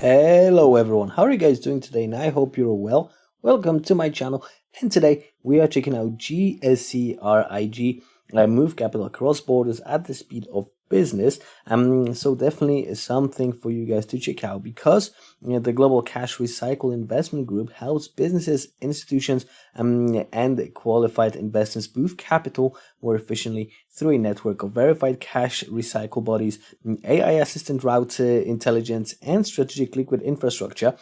Hello everyone, how are you guys doing today? And I hope you're well. Welcome to my channel, and today we are checking out GCRiG move capital across borders at the speed of business. So definitely something for you guys to check out, because the Global Cash Recycle Investment Group helps businesses, institutions, and qualified investors move capital more efficiently through a network of verified cash recycle bodies, AI assistant route intelligence, and strategic liquid infrastructure.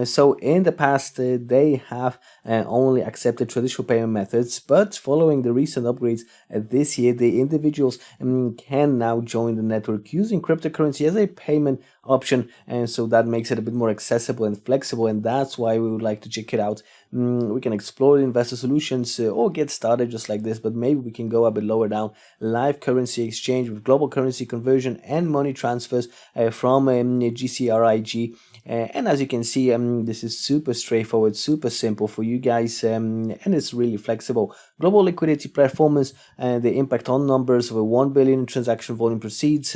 So in the past, they have only accepted traditional payment methods, but following the recent upgrades this year, the individuals can now join the network using cryptocurrency as a payment option, and so that makes it a bit more accessible and flexible, and that's why we would like to check it out. We can explore the investor solutions or get started just like this, but maybe we can go a bit lower down. Live currency exchange with global currency conversion and money transfers from GCRiG. And as you can see, this is super straightforward, super simple for you guys, and it's really flexible. Global liquidity performance, the impact on numbers of a 1 billion transaction volume proceeds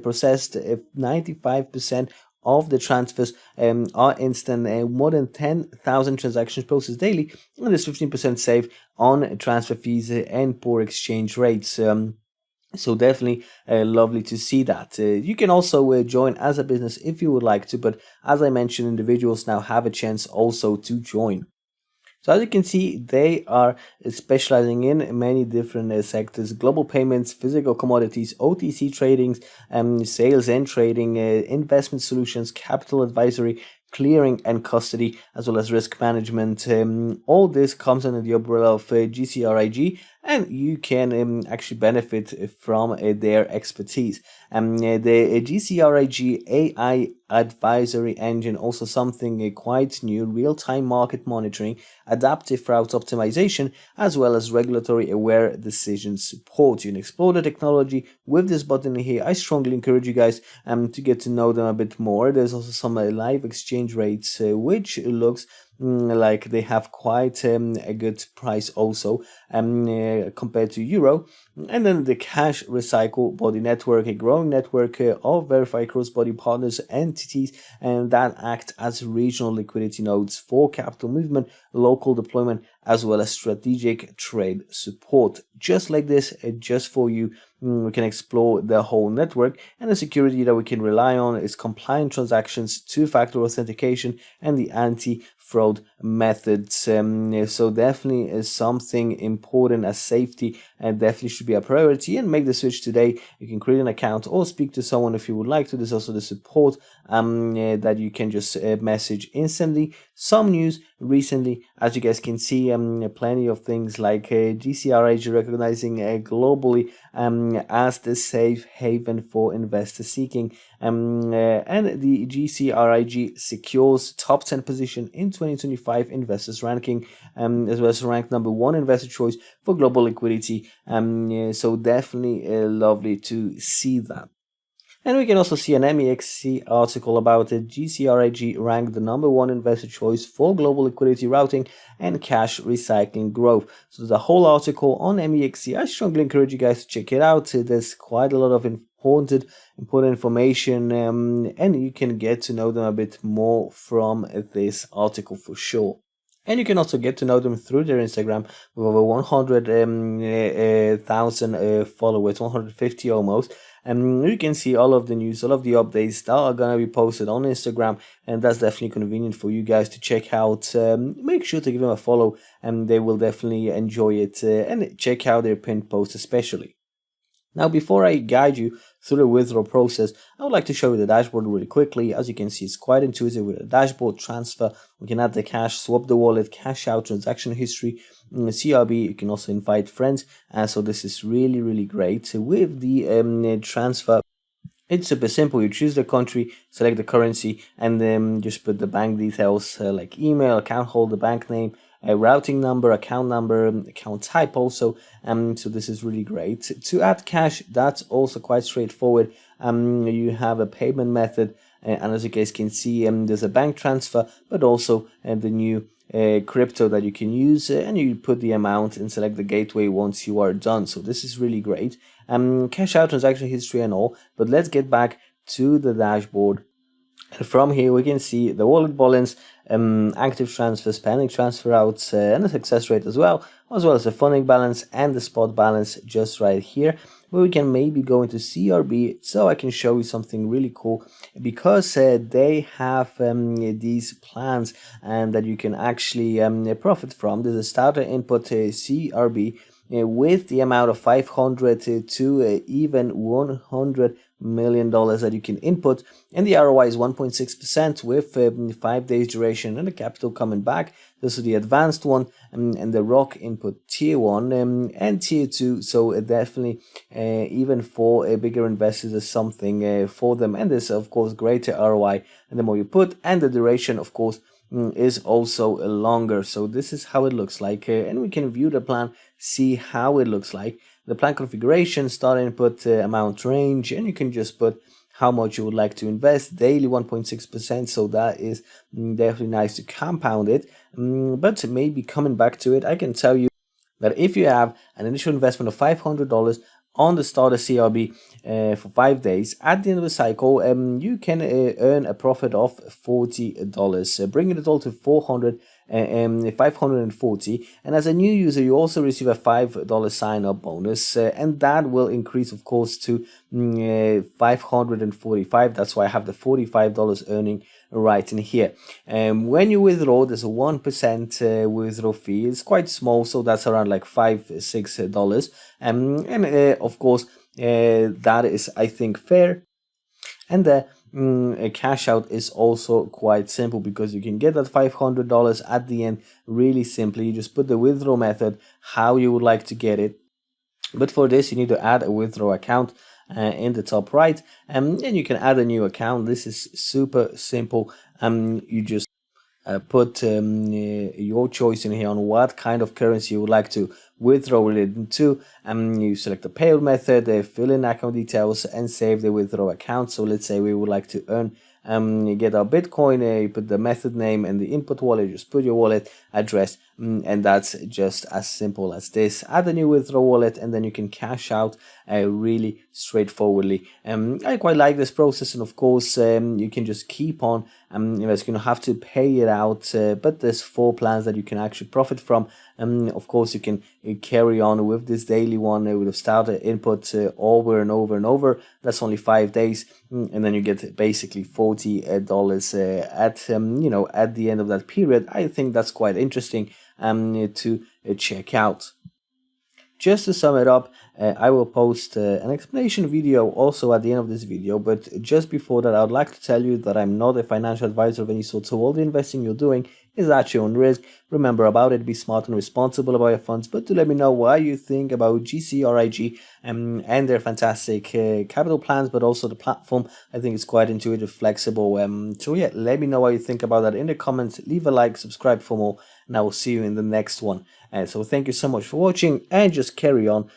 processed 95% of the transfers are instant, more than 10,000 transactions processed daily, and there's 15% saved on transfer fees and poor exchange rates. So definitely lovely to see that. You can also join as a business if you would like to, but as I mentioned, individuals now have a chance also to join. So as you can see, they are specializing in many different sectors: global payments, physical commodities, OTC tradings, sales and trading, investment solutions, capital advisory, clearing and custody, as well as risk management. All this comes under the umbrella of GCRiG, and you can actually benefit from their expertise. The GCRiG AI advisory engine, also something quite new: real-time market monitoring, adaptive route optimization, as well as regulatory aware decision support. You can explore the technology with this button here. I strongly encourage you guys to get to know them a bit more. There's also some live exchange rates, which looks like they have quite a good price also compared to euro. And then the cash recycle body network, a growing network of verified cross-body partners, entities, and that act as regional liquidity nodes for capital movement, local deployment, as well as strategic trade support. Just like this, just for you. We can explore the whole network, and the security that we can rely on is compliant transactions, two-factor authentication, and the anti-fraud methods. So definitely is something important, as safety definitely should be a priority. And make the switch today. You can create an account or speak to someone if you would like to. There's also the support that you can just message instantly. Some news recently, as you guys can see, plenty of things like GCRiG recognizing globally as the safe haven for investors seeking, and the GCRiG secures top 10 position in 2025 investors ranking, as well as ranked #1 investor choice for global liquidity. So definitely lovely to see that. And we can also see an MEXC article about it. GCRiG ranked the #1 investor choice for global liquidity routing and cash recycling growth. So there's a whole article on MEXC. I strongly encourage you guys to check it out. There's quite a lot of important information, and you can get to know them a bit more from this article for sure. And you can also get to know them through their Instagram with over 100,000 followers, 150 almost. And you can see all of the news, all of the updates that are going to be posted on Instagram, and that's definitely convenient for you guys to check out. Make sure to give them a follow, and they will definitely enjoy it, and check out their pinned post especially. Now, before I guide you through the withdrawal process, I would like to show you the dashboard really quickly. As you can see, it's quite intuitive with a dashboard transfer. We can add the cash, swap the wallet, cash out, transaction history, CRB. You can also invite friends. So this is really, really great. With the transfer, it's super simple. You choose the country, select the currency, and then just put the bank details like email, account holder, bank name, a routing number, account type also. So this is really great. To add cash, that's also quite straightforward. You have a payment method, and as you guys can see, there's a bank transfer, but also the new crypto that you can use, and you put the amount and select the gateway once you are done. So this is really great. Cash out, transaction history and all, but let's get back to the dashboard. And from here we can see the wallet balance, active transfers, pending transfer outs, and the success rate as well as the funding balance and the spot balance just right here. But we can maybe go into CRB so I can show you something really cool, because they have these plans and that you can actually profit from. There's a starter input CRB with the amount of 500 to even $100 million that you can input, and the ROI is 1.6% with 5 days duration and the capital coming back. This is the advanced one, and the rock input tier 1 and tier 2, so definitely even for bigger investors is something for them, and there's of course greater ROI and the more you put, and the duration of course is also longer. So this is how it looks like, and we can view the plan, see how it looks like. The plan configuration, start input, amount range, and you can just put how much you would like to invest. Daily 1.6%, so that is definitely nice to compound it. But maybe coming back to it, I can tell you that if you have an initial investment of $500 on the starter CRB for 5 days, at the end of the cycle, you can earn a profit of $40, bringing it all to 540. And as a new user, you also receive a $5 sign-up bonus, and that will increase of course to 545. That's why I have the $45 earning right in here. When you withdraw, there's a 1% withdrawal fee. It's quite small, so that's around like $5-6, and of course that is, I think, fair. And the cash out is also quite simple, because you can get that $500 at the end really simply. You just put the withdrawal method how you would like to get it, but for this you need to add a withdrawal account in the top right, and you can add a new account. This is super simple. You just put your choice in here on what kind of currency you would like to withdraw it into. You select the payout method, fill in account details, and save the withdrawal account. So let's say we would like to earn you get our Bitcoin, you put the method name and the input wallet, you just put your wallet address, and that's just as simple as this. Add a new withdrawal wallet, and then you can cash out really straightforwardly. I quite like this process, and of course you can just keep on you're going to have to pay it out, but there's 4 plans that you can actually profit from. Of course you can carry on with this daily one with a starter input over and over and over. That's only 5 days, and then you get basically $40 at at the end of that period. I think that's quite interesting to check out. Just to sum it up, I will post an explanation video also at the end of this video, but just before that I would like to tell you that I'm not a financial advisor of any sort, so all the investing you're doing is at your own risk. Remember about it, be smart and responsible about your funds, but do let me know what you think about GCRiG and their fantastic capital plans, but also the platform. I think it's quite intuitive, flexible, so yeah, let me know what you think about that in the comments. Leave a like, subscribe for more, and I will see you in the next one. So thank you so much for watching, and just carry on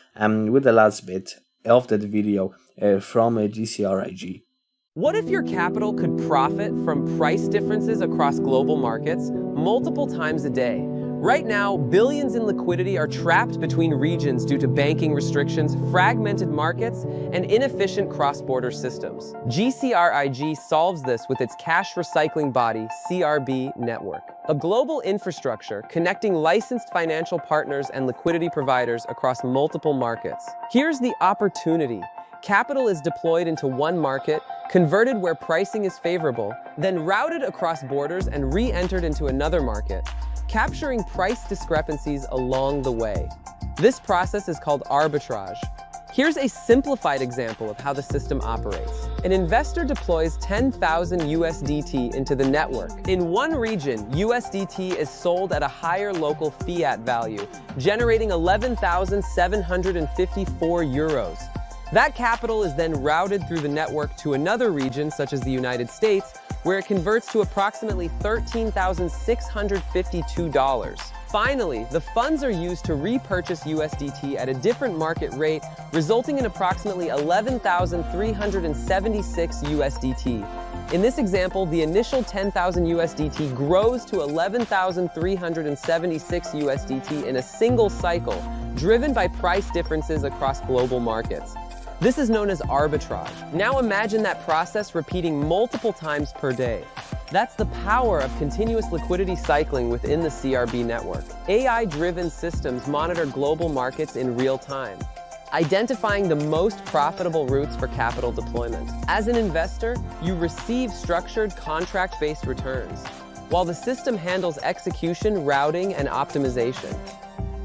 with the last bit of that video from GCRiG. What if your capital could profit from price differences across global markets multiple times a day? Right now, billions in liquidity are trapped between regions due to banking restrictions, fragmented markets, and inefficient cross-border systems. GCRiG solves this with its cash recycling body, CRB Network, a global infrastructure connecting licensed financial partners and liquidity providers across multiple markets. Here's the opportunity. Capital is deployed into one market, converted where pricing is favorable, then routed across borders and re-entered into another market, capturing price discrepancies along the way. This process is called arbitrage. Here's a simplified example of how the system operates. An investor deploys 10,000 USDT into the network. In one region, USDT is sold at a higher local fiat value, generating 11,754 euros. That capital is then routed through the network to another region, such as the United States, where it converts to approximately $13,652. Finally, the funds are used to repurchase USDT at a different market rate, resulting in approximately 11,376 USDT. In this example, the initial 10,000 USDT grows to 11,376 USDT in a single cycle, driven by price differences across global markets. This is known as arbitrage. Now imagine that process repeating multiple times per day. That's the power of continuous liquidity cycling within the CRB network. AI-driven systems monitor global markets in real time, identifying the most profitable routes for capital deployment. As an investor, you receive structured contract-based returns, while the system handles execution, routing, and optimization.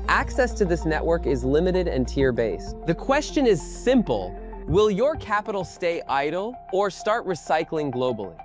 Access to this network is limited and tier-based. The question is simple: will your capital stay idle or start recycling globally?